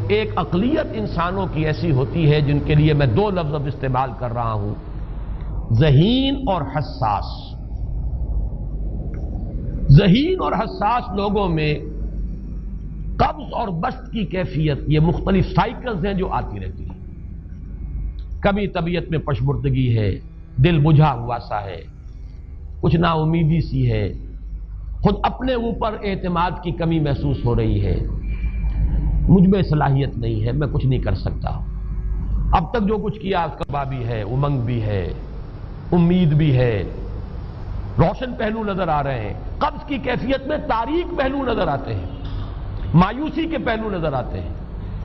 ایک اقلیت انسانوں کی ایسی ہوتی ہے جن کے لیے میں دو لفظ اب استعمال کر رہا ہوں، ذہین اور حساس۔ ذہین اور حساس لوگوں میں قبض اور بسط کی کیفیت، یہ مختلف سائیکلز ہیں جو آتی رہتی ہیں۔ کبھی طبیعت میں پشمردگی ہے، دل بجھا ہوا سا ہے، کچھ نا امیدی سی ہے، خود اپنے اوپر اعتماد کی کمی محسوس ہو رہی ہے، مجھ میں صلاحیت نہیں ہے، میں کچھ نہیں کر سکتا، اب تک جو کچھ کیا اس کا بھی ہے، امنگ بھی ہے، امید بھی ہے، روشن پہلو نظر آ رہے ہیں۔ قبض کی کیفیت میں تاریک پہلو نظر آتے ہیں، مایوسی کے پہلو نظر آتے ہیں،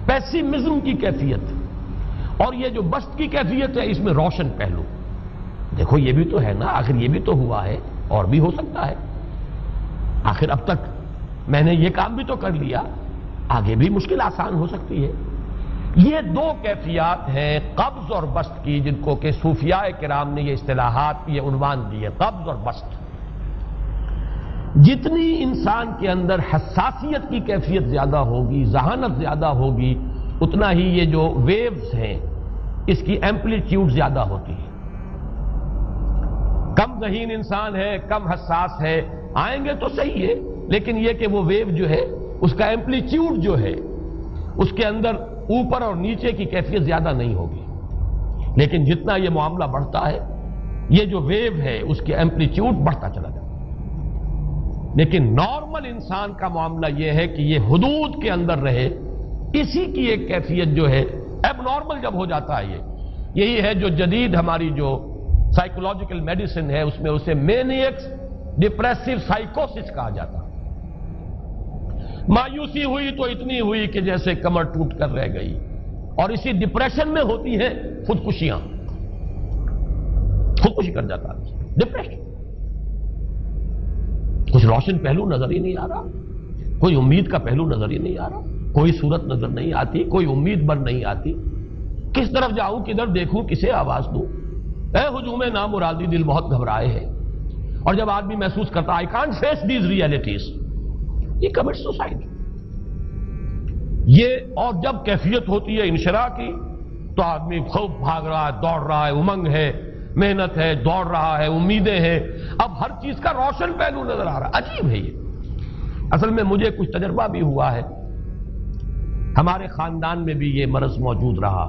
پیسیمزم کی کیفیت، اور یہ جو بسط کی کیفیت ہے اس میں روشن پہلو۔ دیکھو یہ بھی تو ہے نا، آخر یہ بھی تو ہوا ہے، اور بھی ہو سکتا ہے، آخر اب تک میں نے یہ کام بھی تو کر لیا، آگے بھی مشکل آسان ہو سکتی ہے۔ یہ دو کیفیات ہیں قبض اور بسط کی، جن کو کہ صوفیاء کرام نے یہ اصطلاحات، یہ عنوان دیے، قبض اور بسط۔ جتنی انسان کے اندر حساسیت کی کیفیت زیادہ ہوگی، ذہانت زیادہ ہوگی، اتنا ہی یہ جو ویوز ہیں اس کی ایمپلیٹیوڈ زیادہ ہوتی ہے۔ کم ذہین انسان ہے، کم حساس ہے، آئیں گے تو صحیح ہے، لیکن یہ کہ وہ ویو جو ہے اس کا ایمپلیٹیوڈ جو ہے اس کے اندر اوپر اور نیچے کی کیفیت زیادہ نہیں ہوگی۔ لیکن جتنا یہ معاملہ بڑھتا ہے یہ جو ویو ہے اس کی ایمپلیٹیوڈ بڑھتا چلا جاتا ہے۔ لیکن نارمل انسان کا معاملہ یہ ہے کہ یہ حدود کے اندر رہے، اسی کی ایک کیفیت جو ہے ایب نارمل جب ہو جاتا ہے، یہی ہے جو جدید ہماری جو سائیکولوجیکل میڈیسن ہے اس میں اسے مینیکس ڈپریسو سائیکوسس کہا جاتا ہے۔ مایوسی ہوئی تو اتنی ہوئی کہ جیسے کمر ٹوٹ کر رہ گئی، اور اسی ڈپریشن میں ہوتی ہیں خودکشیاں، خودکشی کر جاتا ہے ڈپریشن۔ کچھ روشن پہلو نظر ہی نہیں آ رہا، کوئی امید کا پہلو نظر ہی نہیں آ رہا، کوئی صورت نظر نہیں آتی، کوئی امید بر نہیں آتی، کس طرف جاؤں، کدھر دیکھوں، کسے آواز دوں، اے ہجوم نامرادی دل بہت گھبرائے ہیں۔ اور جب آدمی محسوس کرتا I can't face these realities، یہ commits suicide۔ یہ اور جب کیفیت ہوتی ہے انشراح کی تو آدمی خوب بھاگ رہا ہے، دوڑ رہا ہے، امنگ ہے، محنت ہے، دوڑ رہا ہے، امیدیں ہیں، اب ہر چیز کا روشن پہلو نظر آ رہا ہے۔ عجیب ہے یہ۔ اصل میں مجھے کچھ تجربہ بھی ہوا ہے، ہمارے خاندان میں بھی یہ مرض موجود رہا۔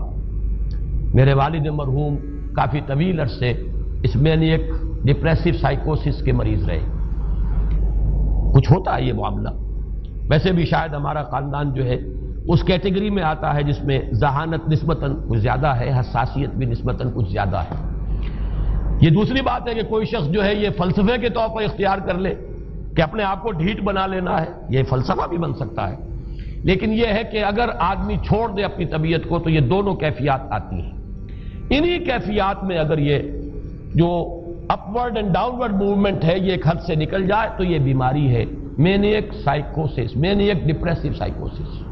میرے والد مرحوم کافی طویل عرصے اس مینیک ڈپریسو سائیکوسس کے مریض رہے۔ کچھ ہوتا ہے یہ معاملہ، ویسے بھی شاید ہمارا خاندان جو ہے اس کیٹیگری میں آتا ہے جس میں ذہانت نسبتاً کچھ زیادہ ہے، حساسیت بھی نسبتاً کچھ زیادہ ہے۔ یہ دوسری بات ہے کہ کوئی شخص جو ہے یہ فلسفے کے طور پر اختیار کر لے کہ اپنے آپ کو ڈھیٹ بنا لینا ہے، یہ فلسفہ بھی بن سکتا ہے۔ لیکن یہ ہے کہ اگر آدمی چھوڑ دے اپنی طبیعت کو تو یہ دونوں کیفیات آتی ہیں۔ انہی کیفیات میں اگر یہ جو اپورڈ اینڈ ڈاؤنورڈ موومنٹ ہے یہ ایک حد سے نکل جائے تو یہ بیماری ہے مینیک سائیکوسس، مینیک ڈپریسو سائیکوسس۔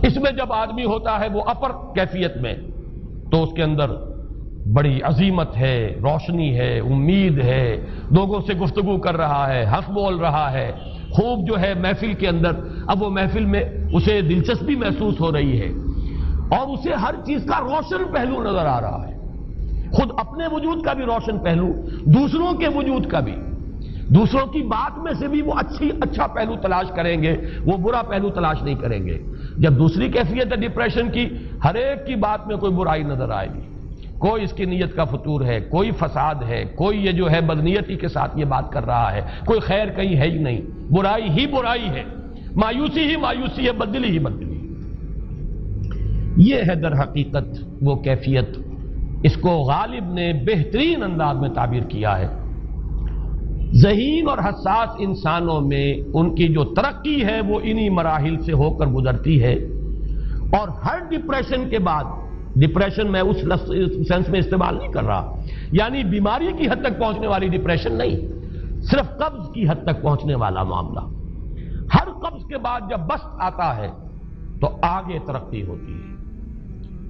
اس میں جب آدمی ہوتا ہے وہ اپر کیفیت میں تو اس کے اندر بڑی عظیمت ہے، روشنی ہے، امید ہے، لوگوں سے گفتگو کر رہا ہے، ہنس بول رہا ہے، خوب جو ہے محفل کے اندر، اب وہ محفل میں اسے دلچسپی محسوس ہو رہی ہے اور اسے ہر چیز کا روشن پہلو نظر آ رہا ہے، خود اپنے وجود کا بھی روشن پہلو، دوسروں کے وجود کا بھی، دوسروں کی بات میں سے بھی وہ اچھا پہلو تلاش کریں گے، وہ برا پہلو تلاش نہیں کریں گے۔ جب دوسری کیفیت ہے ڈپریشن کی، ہر ایک کی بات میں کوئی برائی نظر آئے گی، کوئی اس کی نیت کا فطور ہے، کوئی فساد ہے، کوئی یہ جو ہے بدنیتی کے ساتھ یہ بات کر رہا ہے، کوئی خیر کہیں ہے ہی نہیں، برائی ہی برائی ہے، مایوسی ہی مایوسی ہے، بدلی ہی بدلی۔ یہ ہے در حقیقت وہ کیفیت، اس کو غالب نے بہترین انداز میں تعبیر کیا ہے۔ ذہین اور حساس انسانوں میں ان کی جو ترقی ہے وہ انہی مراحل سے ہو کر گزرتی ہے، اور ہر ڈپریشن کے بعد، ڈپریشن میں اس سینس میں استعمال نہیں کر رہا یعنی بیماری کی حد تک پہنچنے والی ڈپریشن نہیں، صرف قبض کی حد تک پہنچنے والا معاملہ۔ ہر قبض کے بعد جب بسط آتا ہے تو آگے ترقی ہوتی ہے،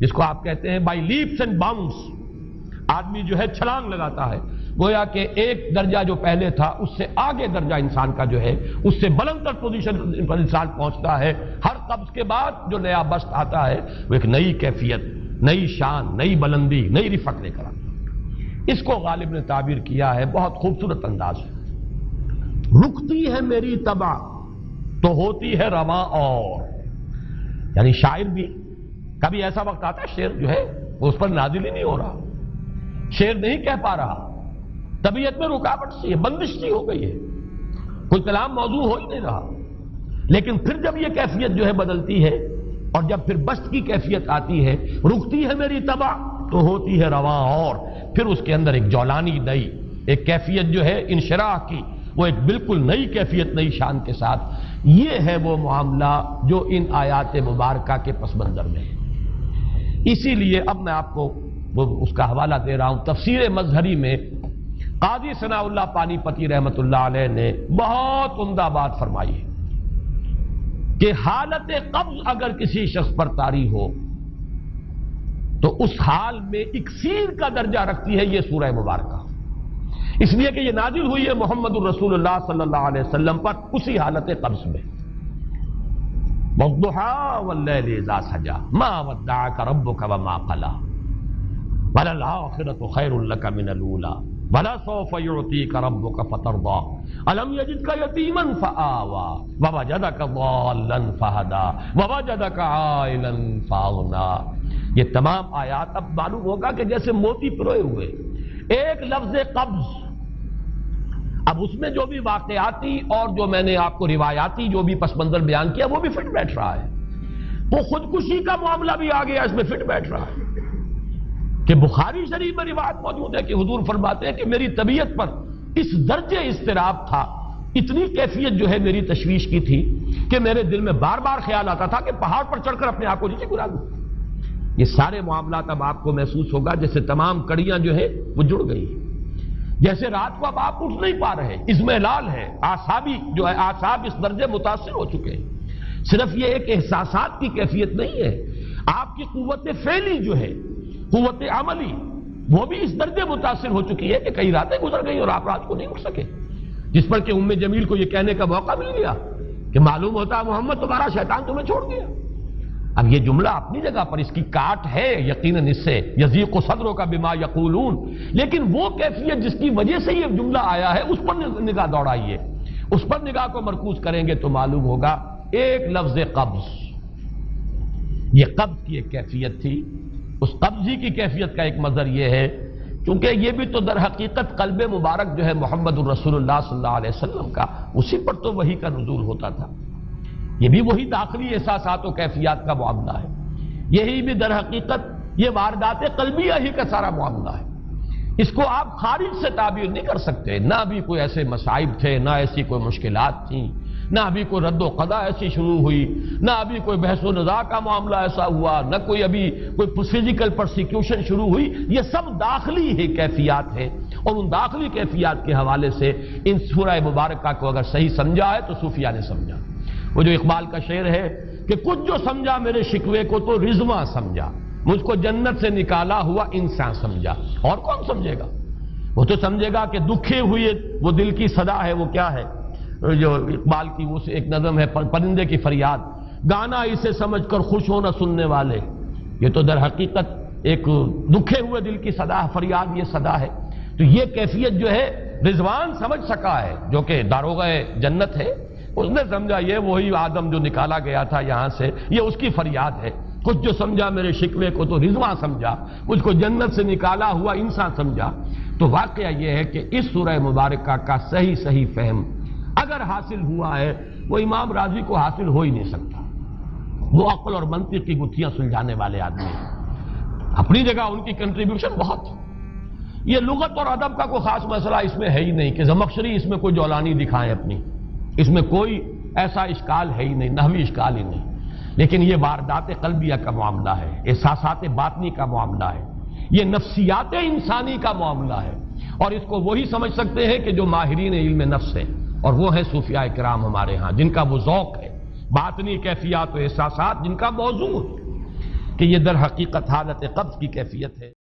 جس کو آپ کہتے ہیں بائی لیپس اینڈ باؤنڈس، آدمی جو ہے چھلانگ لگاتا ہے، گویا کہ ایک درجہ جو پہلے تھا اس سے آگے درجہ انسان کا جو ہے اس سے بلند تر پوزیشن پر انسان پہنچتا ہے. ہر قبض کے بعد جو نیا بست آتا ہے وہ ایک نئی کیفیت، نئی شان، نئی بلندی، نئی رفعت لے کر آتا ہے. اس کو غالب نے تعبیر کیا ہے بہت خوبصورت انداز ہے. رکتی ہے میری طبع تو ہوتی ہے رواں اور. یعنی شاعر بھی کبھی ایسا وقت آتا ہے شعر جو ہے وہ اس پر نازل ہی نہیں ہو رہا، شعر نہیں کہہ پا رہا، طبیعت میں رکاوٹ سی ہے، بندش سی ہو گئی ہے، کوئی کلام موضوع ہو ہی نہیں رہا. لیکن پھر جب یہ کیفیت جو ہے بدلتی ہے اور جب پھر بست کی کیفیت آتی ہے، رکتی ہے میری طبع تو ہوتی ہے رواں اور، پھر اس کے اندر ایک جولانی نئی ایک کیفیت جو ہے انشراح کی، وہ ایک بالکل نئی کیفیت نئی شان کے ساتھ. یہ ہے وہ معاملہ جو ان آیات مبارکہ کے پس منظر میں ہے. اسی لیے اب میں آپ کو اس کا حوالہ دے رہا ہوں. تفسیر مظہری میں قاضی ثناء اللہ پانی پتی رحمت اللہ علیہ نے بہت عمدہ بات فرمائی ہے کہ حالت قبض اگر کسی شخص پر طاری ہو تو اس حال میں اکسیر کا درجہ رکھتی ہے یہ سورہ مبارکہ، اس لیے کہ یہ نازل ہوئی ہے محمد الرسول اللہ صلی اللہ علیہ وسلم پر اسی حالت قبض میں. وَالضُّحَىٰ وَاللَّيْلِ إِذَا سَجَىٰ مَا وَدَّعَكَ رَبُّكَ وَمَا قَلَىٰ وَلَلْآخِرَةُ خَيْرٌ لَكَ مِنَ الْأُولَىٰ وَلَسَوْفَ يُعْطِيكَ رَبُّكَ فَتَرْضَىٰ أَلَمْ يَجِدْكَ يَتِيمًا فَآوَىٰ وَوَجَدَكَ ضَالًّا فَهَدَىٰ وَوَجَدَكَ عَائِلًا فَأَغْنَىٰ. یہ تمام آیات اب معلوم ہوگا کہ جیسے موتی پروئے ہوئے. ایک لفظ قبض، اب اس میں جو بھی واقعاتی اور جو میں نے آپ کو روایاتی جو بھی پس منظر بیان کیا وہ بھی فٹ بیٹھ رہا ہے. وہ خودکشی کا معاملہ بھی آ گیا، اس میں فٹ بیٹھ رہا ہے کہ بخاری شریف میں روایت موجود ہے کہ حضور فرماتے ہیں کہ میری طبیعت پر اس درجے اضطراب تھا، اتنی کیفیت جو ہے میری تشویش کی تھی کہ میرے دل میں بار بار خیال آتا تھا کہ پہاڑ پر چڑھ کر اپنے آپ کو نیچے گرا دوں. یہ سارے معاملات اب آپ کو محسوس ہوگا جیسے تمام کڑیاں جو ہیں وہ جڑ گئی، جیسے رات کو اب آپ اٹھ نہیں پا رہے، اضمحلال ہے، اعصابی جو ہے اعصاب اس درجے متاثر ہو چکے ہیں. صرف یہ ایک احساسات کی کیفیت نہیں ہے، آپ کی قوت فعلی جو ہے، قوت عملی، وہ بھی اس درجے متاثر ہو چکی ہے کہ کئی راتیں گزر گئی اور آپ رات کو نہیں اٹھ سکے، جس پر کہ ام جمیل کو یہ کہنے کا موقع مل گیا کہ معلوم ہوتا ہے محمد تمہارا شیطان تمہیں چھوڑ گیا. اب یہ جملہ اپنی جگہ پر اس کی کاٹ ہے یقیناً، اس سے یضیق صدروں کا بما یقولون، لیکن وہ کیفیت جس کی وجہ سے یہ جملہ آیا ہے اس پر نگاہ دوڑائیے، اس پر نگاہ کو مرکوز کریں گے تو معلوم ہوگا ایک لفظ قبض، یہ قبض کی ایک کیفیت تھی. اس قبضی کی کیفیت کا ایک مظہر یہ ہے کیونکہ یہ بھی تو در حقیقت قلب مبارک جو ہے محمد الرسول اللہ صلی اللہ علیہ وسلم کا، اسی پر تو وحی کا نزول ہوتا تھا. یہ بھی وہی داخلی احساسات و کیفیات کا معاملہ ہے، یہی بھی در حقیقت یہ واردات قلبیہ ہی کا سارا معاملہ ہے. اس کو آپ خارج سے تعبیر نہیں کر سکتے، نہ ابھی کوئی ایسے مصائب تھے، نہ ایسی کوئی مشکلات تھیں، نہ ابھی کوئی رد و قضا ایسی شروع ہوئی، نہ ابھی کوئی بحث و نزاع کا معاملہ ایسا ہوا، نہ کوئی ابھی کوئی فزیکل پرسیکیوشن شروع ہوئی. یہ سب داخلی ہی کیفیات ہیں، اور ان داخلی کیفیات کے حوالے سے ان سورہ مبارکہ کو اگر صحیح سمجھا ہے تو صوفیہ نے سمجھا. وہ جو اقبال کا شعر ہے کہ کچھ جو سمجھا میرے شکوے کو تو رضواں سمجھا، مجھ کو جنت سے نکالا ہوا انسان سمجھا. اور کون سمجھے گا؟ وہ تو سمجھے گا کہ دکھے ہوئے وہ دل کی صدا ہے، وہ کیا ہے جو اقبال کی وہ ایک نظم ہے پرندے کی فریاد، گانا اسے سمجھ کر خوش ہونا سننے والے. یہ تو در حقیقت ایک دکھے ہوئے دل کی صدا فریاد، یہ صدا ہے. تو یہ کیفیت جو ہے رضوان سمجھ سکا ہے جو کہ داروغہ جنت ہے، اس نے سمجھا یہ وہی آدم جو نکالا گیا تھا یہاں سے، یہ اس کی فریاد ہے. کچھ جو سمجھا میرے شکوے کو تو رضواں سمجھا، مجھ کو جنت سے نکالا ہوا انسان سمجھا. تو واقعہ یہ ہے کہ اس سورہ مبارکہ کا صحیح فہم اگر حاصل ہوا ہے، وہ امام راضی کو حاصل ہو ہی نہیں سکتا. وہ عقل اور منطق کی گتھیاں سلجھانے والے آدمی ہیں، اپنی جگہ ان کی کنٹریبیوشن بہت. یہ لغت اور ادب کا کوئی خاص مسئلہ اس میں ہے ہی نہیں کہ زمخشری اس میں کوئی جولانی دکھائیں اپنی، اس میں کوئی ایسا اشکال ہے ہی نہیں، نحوی اشکال ہی نہیں. لیکن یہ واردات قلبیہ کا معاملہ ہے، احساسات باطنی کا معاملہ ہے، یہ نفسیات انسانی کا معاملہ ہے. اور اس کو وہی سمجھ سکتے ہیں کہ جو ماہرین علم نفس ہیں، اور وہ ہیں صوفیاء کرام ہمارے ہاں، جن کا وہ ذوق ہے باطنی کیفیات و احساسات، جن کا موضوع ہے کہ یہ در حقیقت حالت قبض کی کیفیت ہے.